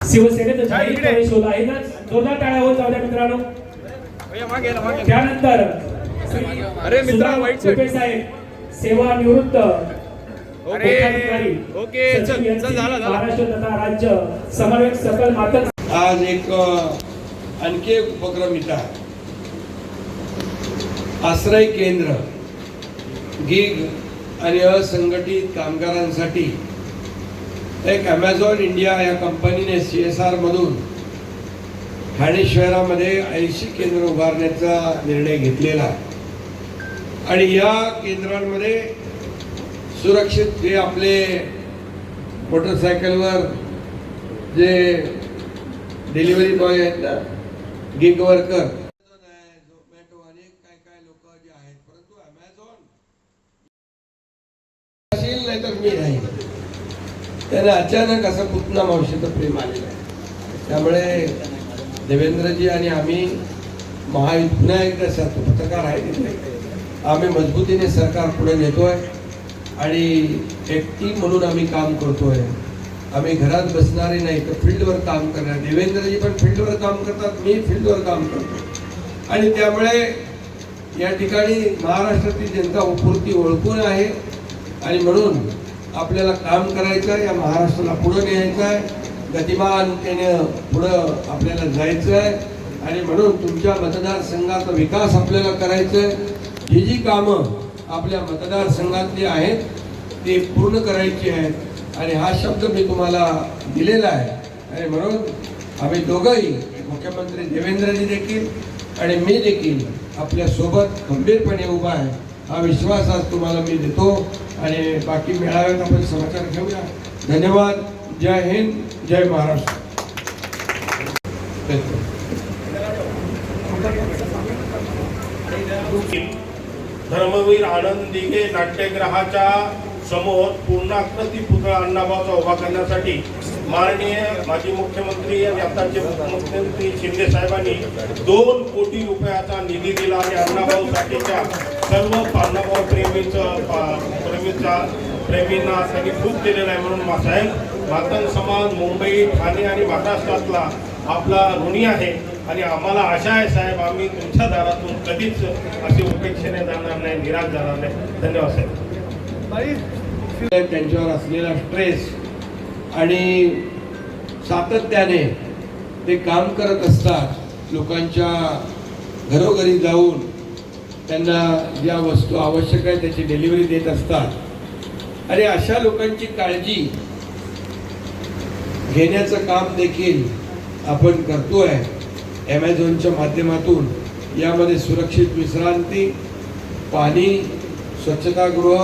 शिवसेनेचा जाहीर प्रवेश होत आहे ना, जोरदार टाळ्या होत जाऊ द्या मित्रांनो. त्यानंतर अरे मित्रा वाईट साहेब सेवा निवृत्त ओके चल झाला महाराष्ट्र तथा राज्य समन्वयक सकल मातक. आज एक आणखी एक उपक्रम इथं आहे. आश्रय केंद्र गिग आणि असंघटित कामगारांसाठी एक ॲमेझॉन इंडिया या कंपनीने CSR मधून ठाणे शहरामध्ये 80 केंद्र उभारण्याचा निर्णय घेतलेला आहे. आणि या केंद्रांमध्ये सुरक्षित जे आपले मोटरसायकलवर जे डिलिव्हरी बॉय आहेत ना, गिग वर्कर, झोमॅटो, अनेक काय लोक जे आहेत, परंतु ॲमेझॉन असेल नाही तर मी नाही. त्याला अचानक असं पुतना मावशीचं प्रेम आलेलं आहे. त्यामुळे देवेंद्रजी आणि आम्ही पुन्हा एकदा पत्रकार आहे तिथे आम्ही मजबूतीने सरकार पुढे नेतोय आणि एक टीम म्हणून आम्ही काम करतोय. आम्ही घरात बसणारे नाही तर फील्डवर काम करणार. देवेंद्रजी पण फील्डवर काम करतात, मी फील्डवर काम करतो. आणि त्यामुळे या ठिकाणी महाराष्ट्रातील जनता पुरती ओळखून आहे आणि म्हणून आपल्याला काम करायचं आहे. या महाराष्ट्राला पुढं न्यायचं आहे, गतिमानतेने पुढं आपल्याला जायचं आहे. आणि म्हणून तुमच्या मतदारसंघाचा विकास आपल्याला करायचा आहे. जी कामं आपल्या मतदारसंघातली आहेत ती पूर्ण करायची आहेत. आणि हा शब्द मी तुम्हाला दिलेला आहे. आणि म्हणून आम्ही दोघंही, मुख्यमंत्री देवेंद्रजी देखील आणि मी देखील आपल्या सोबत खंबीरपणे उभा आहे. हा विश्वास आज तुम्हाला मी देतो. आणि बाकी मेळाव्यात आपण समाचार घेऊया. धन्यवाद. जय हिंद, जय महाराष्ट्र. धर्मवीर आनंद दिघे नाट्यगृहाच्या समोर पूर्णाकृती पुतळा अण्णाभाऊचा उभा करण्यासाठी माननीय माजी मुख्यमंत्री आणि आताचे मुख्यमंत्री शिंदे साहेबांनी 2 कोटी रुपयाचा निधी दिला. आणि अण्णाभाऊसाठीच्या सर्व अण्णाभाऊ प्रेमींना त्यांनी खूप दिलेला आहे. म्हणून साहेब मातंग समाज मुंबई, ठाणे आणि महाराष्ट्रातला आपला ऋणी आहे. आणि आम्हाला आशा आहे साहेब, आम्ही तुमच्या दारातून कधीच अशी उपेक्षेने जाणार नाही, निराश जाणार नाही. धन्यवाद साहेब. त्यांच्यावर असलेला स्ट्रेस आणि सातत्याने ते काम करत असतात. लोकांच्या घरोघरी जाऊन त्यांना ज्या वस्तू आवश्यक आहे त्याची डिलिव्हरी देत असतात. आणि अशा लोकांची काळजी घेण्याचं काम देखील आपण करतोय ॲमेझॉनच्या माध्यमातून. यामध्ये सुरक्षित विश्रांती, पाणी, स्वच्छतागृह,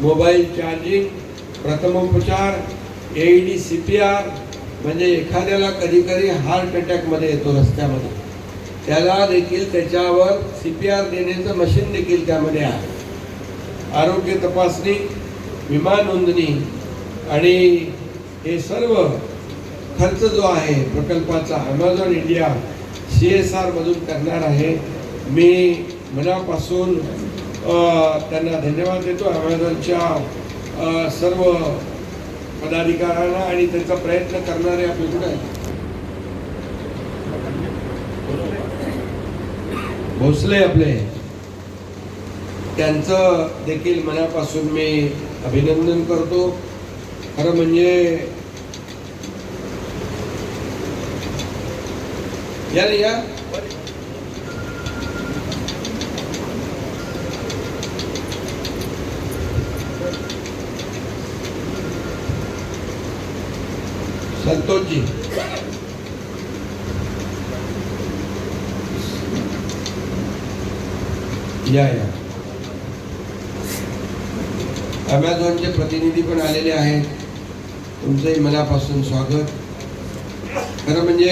मोबाईल चार्जिंग, प्रथमोपचार, AED, CPR. म्हणजे एखाद्याला कधी हार्ट अटॅकमध्ये येतो रस्त्यामध्ये, त्याला देखील त्याच्यावर CPR देण्याचं मशीन देखील त्यामध्ये आहे. आरोग्य तपासणी, विमा नोंदणी आणि हे सर्व खर्च जो आहे प्रकल्पाचा ॲमेझॉन इंडिया CSR मधून करणार आहे. मी मनापासून त्यांना धन्यवाद देतो. ॲमेझॉनच्या सर्व पदाधिकाऱ्यांना आणि त्यांचा प्रयत्न करणारे आपले कुठे भोसले आपले, त्यांचं देखील मनापासून मी अभिनंदन करतो. खरं म्हणजे या संतोषजी, या ॲमेझॉनचे प्रतिनिधी पण आलेले आहेत. तुमचंही मनापासून स्वागत. खरं म्हणजे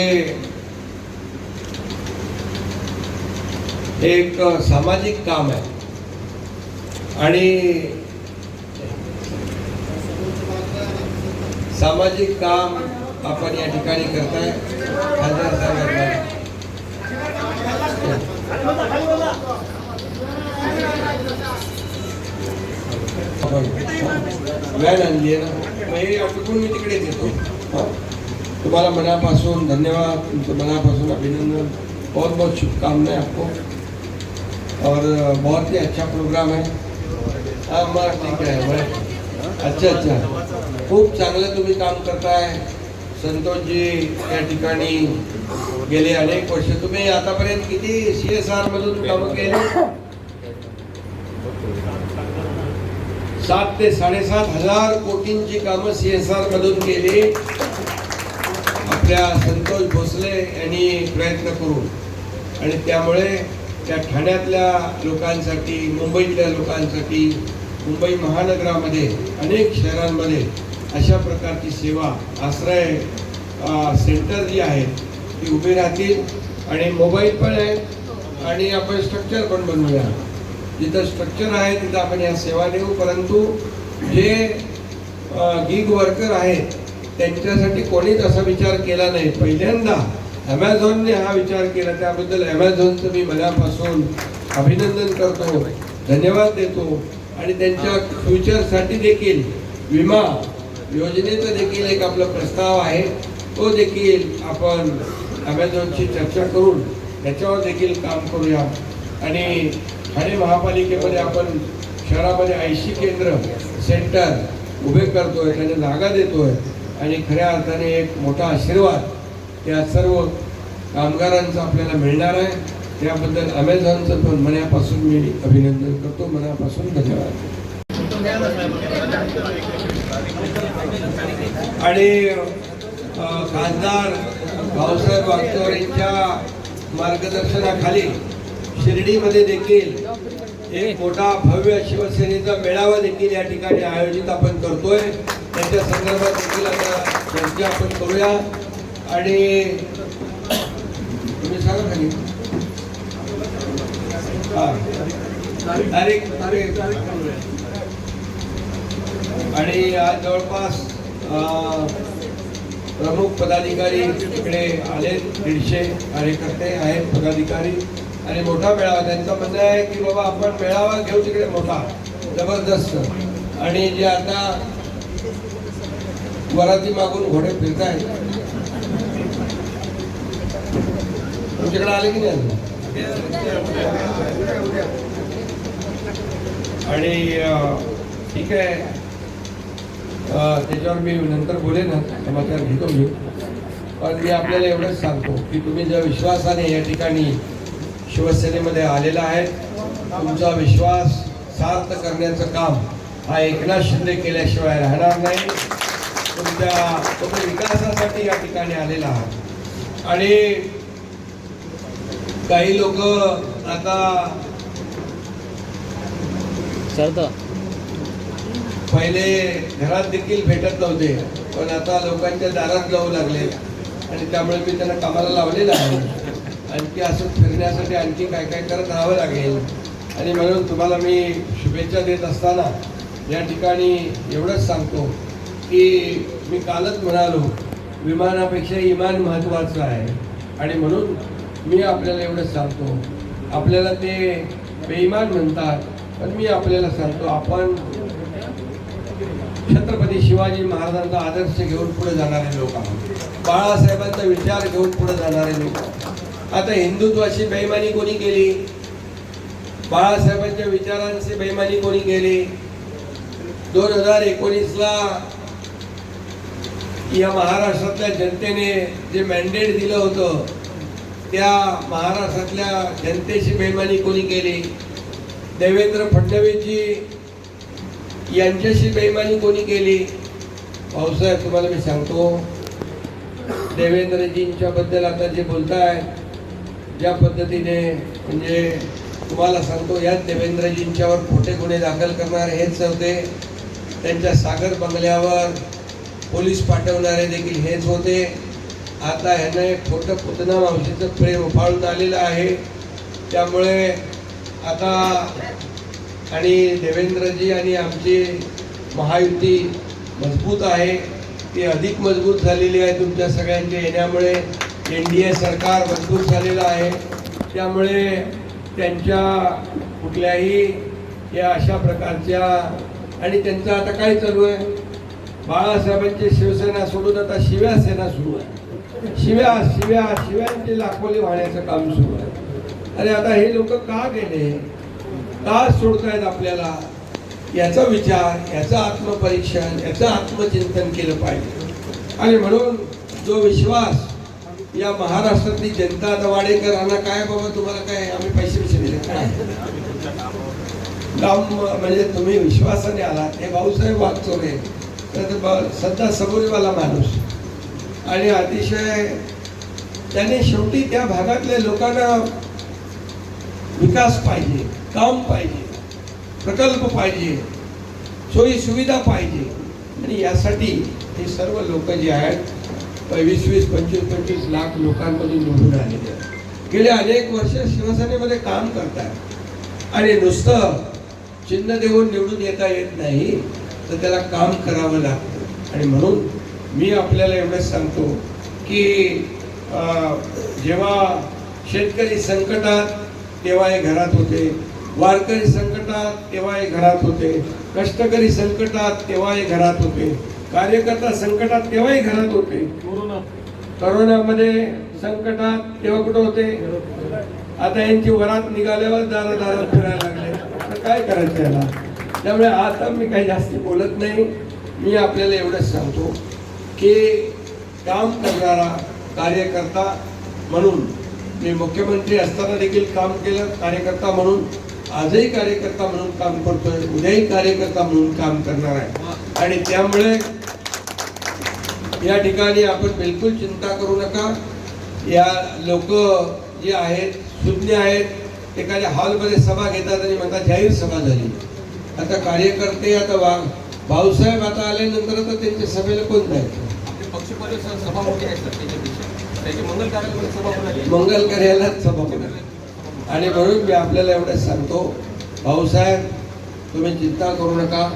एक सामाजिक काम आहे आणि सामाजिक काम आपण या ठिकाणी करताय. खासदार साहेब व्हॅन आणली आहे ना, मग हे अटकून मी तिकडे देतो. तुम्हाला मनापासून धन्यवाद, तुमचं मनापासून अभिनंदन, बहुत बहुत शुभकामनाएं आपको। और बहुत ही अच्छा प्रोग्राम है। हाँ मग ठीक आहे बरं, अच्छा खूप चांगलं तुम्ही काम करताय संतोषजी। या ठिकाणी गेले अनेक वर्ष तुम्ही आतापर्यंत किती CSR मधून कामं केली? 7 ते 7.5 हजार कोटींची कामं CSR मधून केली आपल्या संतोष भोसले यांनी प्रयत्न करून। आणि त्यामुळे त्या ठाण्यातल्या लोकांसाठी, मुंबईतल्या लोकांसाठी, मुंबई महानगरामध्ये अनेक शहरांमध्ये अशा प्रकारची सेवा, आश्रय सेंटर जी आहेत ती उभी राहतील। आणि मोबाईल पण आहे आणि आपण स्ट्रक्चर पण बनवूया। जिथं स्ट्रक्चर आहे तिथं आपण या सेवा देऊ। परंतु जे गिग वर्कर आहेत त्यांच्यासाठी कोणीच असा विचार केला नाही। पहिल्यांदा ॲमेझॉनने हा विचार केला, त्याबद्दल ॲमेझॉनचं मी मनापासून अभिनंदन करतो, धन्यवाद देतो। आणि त्यांच्या फ्युचरसाठी देखील विमा योजनेचं देखील एक आपला प्रस्ताव आहे, तो देखील आपण ॲमेझॉनशी चर्चा करून त्याच्यावर देखील काम करूया। आणि ठाणे महापालिकेमध्ये आपण शहरामध्ये 80 केंद्र सेंटर उभे करतोय, त्यांना जागा देतोय आणि खऱ्या अर्थाने एक मोठा आशीर्वाद या सर्व कामगारांचा आपल्याला मिळणार आहे। त्याबद्दल ॲमेझॉनचं पण मनापासून मी अभिनंदन करतो, मनापासून धन्यवाद। आणि खासदार भाऊसाहेब वागचौर यांच्या मार्गदर्शनाखाली शिर्डीमध्ये देखील एक मोठा भव्य शिवसेनेचा मेळावा देखील या ठिकाणी आयोजित आपण करतोय। त्याच्या संदर्भात देखील आता चर्चा आपण करूया। आणि तुम्ही सांगा खाली आणि आज जवळपास प्रमुख पदाधिकारी इकडे आले, 150 कार्यकर्ते आहेत, पदाधिकारी आणि मोठा मेळावा। त्यांचं म्हणणं आहे की बाबा आपण मेळावा घेऊ तिकडे मोठा जबरदस्त। आणि जे आता वराती मागून घोडे फिरतायत तुमच्याकडे आले की नाही? आणि ठीक आहे, त्याच्यावर मी नंतर बोलेन, समाचार घेतो मी। पण मी आपल्याला एवढंच सांगतो की तुम्ही ज्या विश्वासाने या ठिकाणी शिवसेनेमध्ये आलेला आहे, तुमचा विश्वास सार्थ करण्याचं काम हा एकनाथ शिंदे केल्याशिवाय राहणार नाही। तुम्ही विकासासाठी या ठिकाणी आलेला आहात। आणि काही लोक आता पहिले घरात देखील भेटत नव्हते, पण आता लोकांच्या दारात जाऊ लागले आणि त्यामुळे मी त्यांना कामाला लावलेलं आहे। आणखी असं फिरण्यासाठी आणखी काय काय करत राहावं लागेल। आणि म्हणून तुम्हाला मी शुभेच्छा देत असताना या ठिकाणी एवढंच सांगतो की मी कालच म्हणालो, विमानापेक्षा इमान महत्त्वाचं आहे। आणि म्हणून मी आपल्याला एवढंच सांगतो, आपल्याला ते बेईमान म्हणतात, पण मी आपल्याला सांगतो आपण छत्रपती शिवाजी महाराजांचा आदर्श घेऊन पुढे जाणारे लोक आहोत, बाळासाहेबांचा विचार घेऊन पुढे जाणारे लोक आहोत। आता हिंदुत्वाची बेईमानी कोणी केली? बाळासाहेबांच्या विचारांची बेईमानी कोणी केली? 2019ला या महाराष्ट्रातल्या जनतेने जे मॅन्डेट दिलं होतं, त्या महाराष्ट्रातल्या जनतेची बेईमानी कोणी केली? देवेंद्र फडणवीसजी यांच्याशी बेईमानी कोणी केली? भाऊसाहेब तुम्हाला मी सांगतो, देवेंद्रजींच्या बद्दल आता जे बोलताय, ज्या पद्धतीने, म्हणजे तुम्हाला सांगतो, याच देवेंद्रजींच्यावर खोटे गुन्हे दाखल करणारे हेच होते, त्यांच्या सागर बंगल्यावर पोलीस पाठवणारे देखील हेच होते। आता ह्यांना एक खोटं पुतना मावशीचं प्रेम उफाळून आलेलं आहे। त्यामुळे आता आणि देवेंद्रजी आणि आमची महायुती मजबूत आहे, ती अधिक मजबूत झालेली आहे तुमच्या सगळ्यांच्या येण्यामुळे। NDA सरकार मजबूत झालेलं आहे। त्यामुळे त्यांच्या कुठल्याही या अशा प्रकारच्या, आणि त्यांचं आता काय चालू आहे, बाळासाहेबांची शिवसेना सोडून आता शिव्या सेना सुरू आहे. शिव्यांचे लाखोली वाहण्याचं काम सुरू आहे. अरे आता हे लोक का गेले, का सोडतायत आपल्याला, याचा विचार, याचं आत्मपरीक्षण, याचं आत्मचिंतन केलं पाहिजे. आणि म्हणून जो विश्वास या महाराष्ट्रातली जनता दवाडेकरांना, काय बाबा तुम्हाला काय आम्ही पैसे दिले काय काम, म्हणजे तुम्ही विश्वासाने आलात. हे भाऊसाहेब वागचोरे सध्या सबुरीवाला माणूस आणि अतिशय त्याने शेवटी त्या भागातल्या लोकांना विकास पाहिजे, काम पाहिजे, प्रकल्प पाहिजे, सोयी सुविधा पाहिजे. आणि यासाठी हे सर्व लोक जे आहेत 20-25 लाख लोकांमधून निवडून आलेले आहेत. गेले अनेक वर्ष शिवसेनेमध्ये काम करतात आणि नुसतं चिन्ह देऊन निवडून येता येत नाही, तर त्याला काम करावं लागतं. आणि म्हणून मी आपल्याला एवढंच सांगतो की जेव्हा शेतकरी संकटात तेव्हा हे घरात होते, वारकरी संकटात तेव्हा हे घरात होते, कष्टकरी संकटात तेव्हा हे घरात होते, कार्यकर्ता संकटात तेव्हाही घरात होते, करोनामध्ये संकटात तेव्हा कुठं होते. आता यांची वरात निघाल्यावर दारादारात फिरायला लागले, तर काय करायचं याला. त्यामुळे आता मी काही जास्त बोलत नाही. मी आपल्याला एवढंच सांगतो की काम करणारा कार्यकर्ता म्हणून मी मुख्यमंत्री असताना देखील काम केलं, कार्यकर्ता म्हणून आजही कार्यकर्ता म्हणून काम करतोय, उद्याही कार्यकर्ता म्हणून काम करणार आहे. आणि त्यामुळे या ठिकाणी आपण बिलकुल चिंता करू नका. या लोक जे आहेत सुज्ञ आहेत, एखाद्या हॉलमध्ये सभा घेतात आणि म्हणतात जाहीर सभा झाली. आता कार्यकर्ते आता भाऊसाहेब आता आल्यानंतर आता त्यांच्या सभेला कोण जायचं. मंगल कार्यालयात सभा होणार. आणि म्हणून मी आपल्याला एवढंच सांगतो, भाऊसाहेब तुम्ही चिंता करू नका.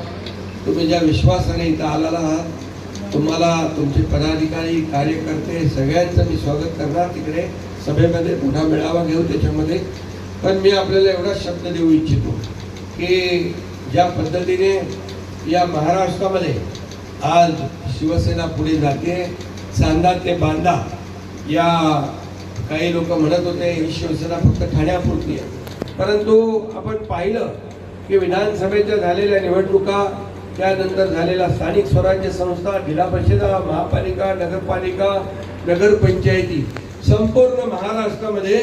तुम्ही ज्या विश्वासाने इथं आलेला आहात, तुम्हाला तुमचे पदाधिकारी कार्यकर्ते सगळ्यांचं मी स्वागत करणार. तिकडे सभेमध्ये मोठा मेळावा घेऊ त्याच्यामध्ये. पण मी आपल्याला एवढा शब्द देऊ इच्छितो की ज्या पद्धतीने या महाराष्ट्रामध्ये आज शिवसेना पुढे जाते, चांदा ते बांधा, या काही लोक म्हणत होते ही शिवसेना फक्त ठाण्यापुरती आहे. परंतु आपण पाहिलं की विधानसभेच्या झालेल्या निवडणुका, त्यानंतर झालेल्या स्थानिक स्वराज्य संस्था, जिल्हा परिषदा, महापालिका, नगरपालिका, नगरपंचायती, संपूर्ण महाराष्ट्रामध्ये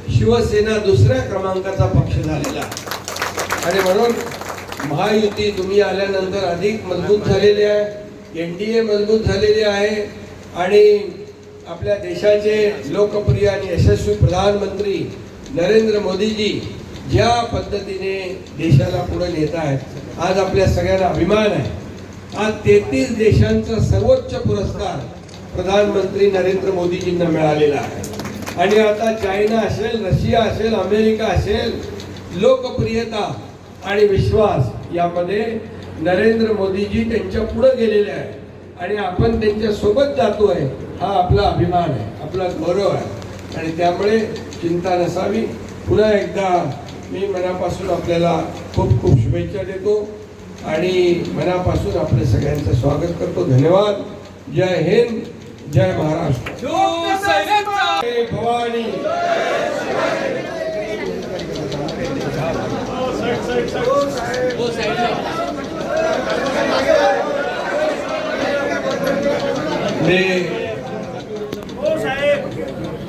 शिवसेना दुसऱ्या क्रमांकाचा पक्ष झालेला आहे. आणि म्हणून महायुती तुम्ही आल्यानंतर अधिक मजबूत झालेली आहे, NDA मजबूत झालेली आहे. आणि आपल्या देशाचे लोकप्रिय आणि यशस्वी प्रधानमंत्री नरेंद्र मोदीजी ज्या पद्धतीने देशाला पुढे नेत आहेत, आज आपल्या सगळ्यांना अभिमान आहे. आज 33 देशांचा सर्वोच्च पुरस्कार प्रधानमंत्री नरेंद्र मोदीजींना मिळालेला आहे. आणि आता चायना असेल, रशिया असेल, अमेरिका असेल, लोकप्रियता आणि विश्वास यामध्ये नरेंद्र मोदीजी त्यांच्या पुढे गेलेले आहे. आणि आपण त्यांच्या सोबत जातोय, हा आपला अभिमान आहे, आपला गौरव आहे. आणि त्यामुळे चिंता नसावी. पुन्हा एकदा मी मनापासून आपल्याला खूप खूप शुभेच्छा देतो आणि मनापासून आपल्या सगळ्यांचं स्वागत करतो. धन्यवाद. जय हिंद, जय महाराष्ट्र. जय भवानी.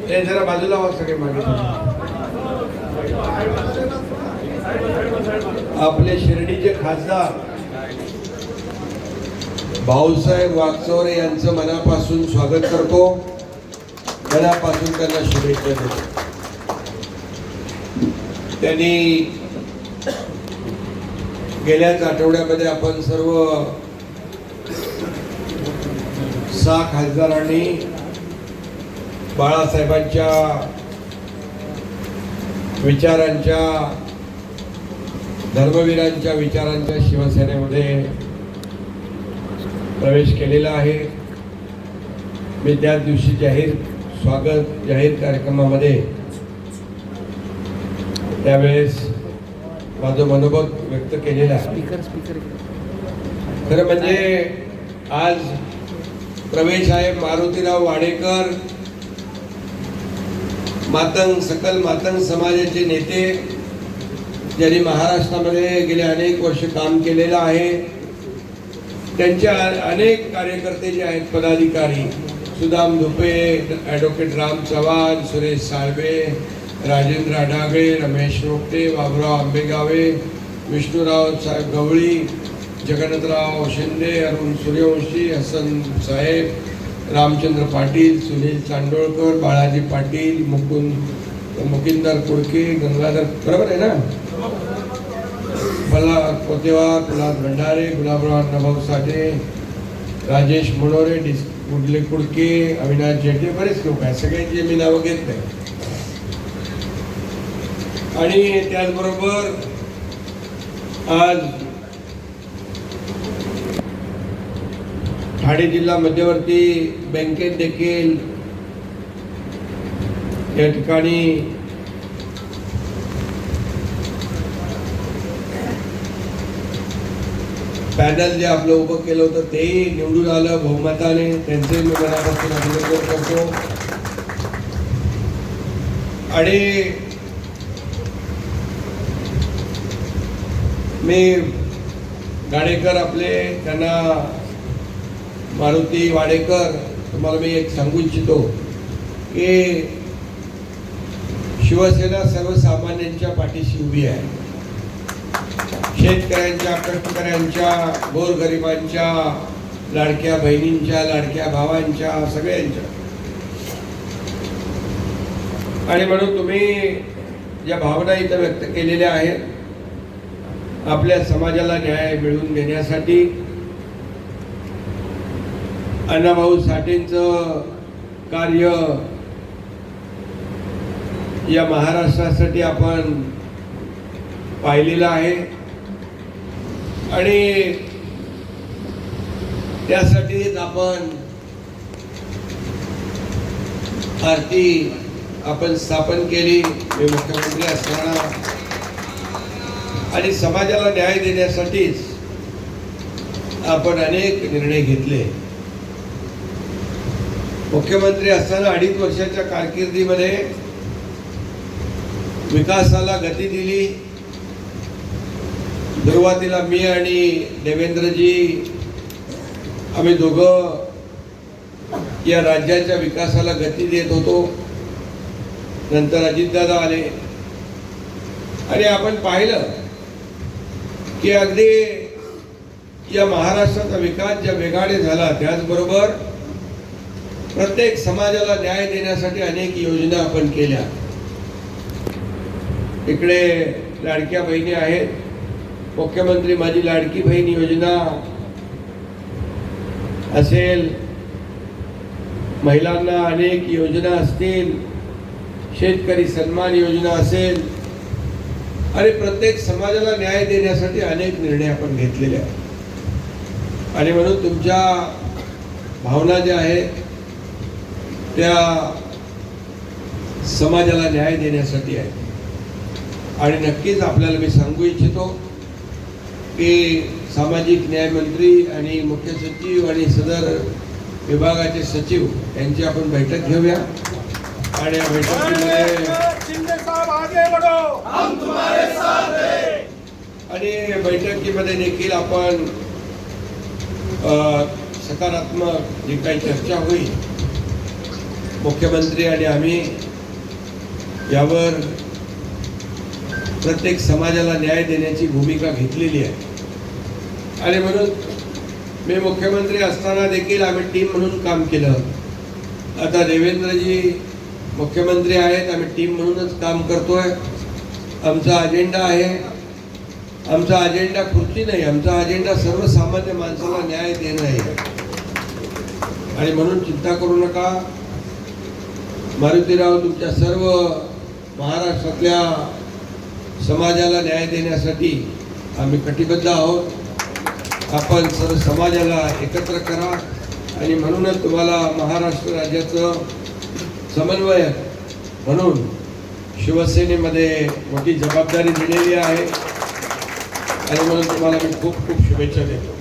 ते जरा बाजूला व्हा सगळे मागे. आपले शिर्डीचे खासदार भाऊसाहेब वागचौरे यांचं मनापासून स्वागत करतो, मनापासून त्यांना शुभेच्छा देतो. त्यांनी गेल्याच आठवड्यामध्ये आपण सर्व 6 खासदारांनी बाळासाहेबांच्या विचारांच्या, धर्मवीरांच्या विचारांच्या शिवसेनेमध्ये प्रवेश केलेला आहे. मी त्याच दिवशी जाहीर कार्यक्रमामध्ये त्यावेळेस माझं मनोगत व्यक्त केलेलं आहे. खरं म्हणजे आज प्रवेश आहे मारुतीराव वाडेकर, सकल मातंग समाजाचे नेते, ज्यांनी महाराष्ट्रामध्ये गेले अनेक वर्ष काम केलेलं आहे. त्यांचे अनेक कार्यकर्ते जे आहेत, पदाधिकारी, सुदाम धुपे, ॲडव्होकेट राम चव्हाण, सुरेश साळवे, राजेंद्र अढागळे, रमेश रोपटे, बाबुराव आंबेगावे, विष्णुराव साहेब गवळी, जगन्नाथराव शिंदे, अरुण सूर्यवंशी, हसन साहेब, रामचंद्र पाटील, सुनील चांडोळकर, बाळाजी पाटील, मुकिंदर कुडके, गंगाधर, बरोबर आहे ना, कोतेवार, प्रल्हाद भंडारे, गुलाबराव अण्णाभाऊ साठे, राजेश मनोरे, कुडले कुडके, अविनाश जेठे, बरेच लोक आहेत. सगळ्यांची मी नावं घेत नाही. आणि त्याचबरोबर आज ठाणे जिल्हा मध्यवर्ती बँकेत देखील या ठिकाणी पॅनल जे आपलं उभं केलं होतं तेही निवडून आलं बहुमताने. त्यांचे मी मनापासून अभिनंदन करतो. आणि मी गाडेकर आपले, त्यांना मारुती वाडेकर, तुम्हाला मी एक सांगू इच्छितो की शिवसेना सर्वसामान्यांच्या पाठीशी उभी आहे. शेतकऱ्यांच्या, कष्टकऱ्यांच्या, गोरगरिबांच्या, लाडक्या बहिणींच्या, लाडक्या भावांच्या, सगळ्यांच्या. आणि म्हणून तुम्ही ज्या भावना इथं व्यक्त केलेल्या आहेत, आपल्या समाजाला न्याय मिळवून देण्यासाठी अण्णाभाऊ साठेंचं कार्य या महाराष्ट्रासाठी आपण पाहिलेलं आहे. आणि त्यासाठीच आपण आरती आपण स्थापन केली. मी मुख्यमंत्री असताना आणि समाजाला न्याय देण्यासाठीच आपण अनेक निर्णय घेतले. मुख्यमंत्री असताना 2.5 वर्षाच्या कारकिर्दीमध्ये विकासाला गती दिली. सुरुवातीला मी आणि देवेंद्रजी आम्ही दोघं या राज्याच्या विकासाला गती देत होतो. नंतर अजितदादा आले आणि आपण पाहिलं की अगदी या महाराष्ट्राचा विकास ज्या वेगाने झाला, त्याचबरोबर प्रत्येक समाजाला न्याय देण्यासाठी अनेक योजना आपण केल्या. इकडे लाडक्या बहिणी आहेत, मुख्यमंत्री माझी लाडकी बहीण योजना असेल, महिलांना अनेक योजना असतील, शेतकरी सन्मान योजना असेल, आणि प्रत्येक समाजाला न्याय देण्यासाठी अनेक निर्णय आपण घेतलेले आहेत. आणि म्हणून तुमच्या भावना ज्या आहेत त्या समाजाला न्याय देण्यासाठी आहे. आणि नक्कीच आपल्याला मी सांगू इच्छितो की सामाजिक न्याय मंत्री आणि मुख्य सचिव आणि सदर विभागाचे सचिव यांची आपण बैठक घेऊया. आणि या बैठकीमध्ये देखील आपण सकारात्मक जी काही चर्चा होईल, मुख्यमंत्री आणि आम्ही यावर प्रत्येक समाजाला न्याय देण्याची भूमिका घेतलेली आहे. आणि म्हणून मी मुख्यमंत्री असताना देखील आम्ही टीम म्हणून काम केलं. आता देवेंद्रजी मुख्यमंत्री आहेत, आम्ही टीम म्हणूनच काम करतोय. आमचा अजेंडा आहे, आमचा अजेंडा खुर्ची नाही, आमचा अजेंडा सर्वसामान्य माणसाला न्याय देणं आहे. आणि म्हणून चिंता करू नका, मारुतीराव तुमच्या सर्व महाराष्ट्रातल्या समाजाला न्याय देण्यासाठी आम्ही कटिबद्ध आहोत. आपण सर्व समाजाला एकत्र करा. आणि म्हणूनच तुम्हाला महाराष्ट्र राज्याचं समन्वयक म्हणून शिवसेनेमध्ये मोठी जबाबदारी दिलेली आहे. आणि म्हणून तुम्हाला मी खूप खूप शुभेच्छा देतो.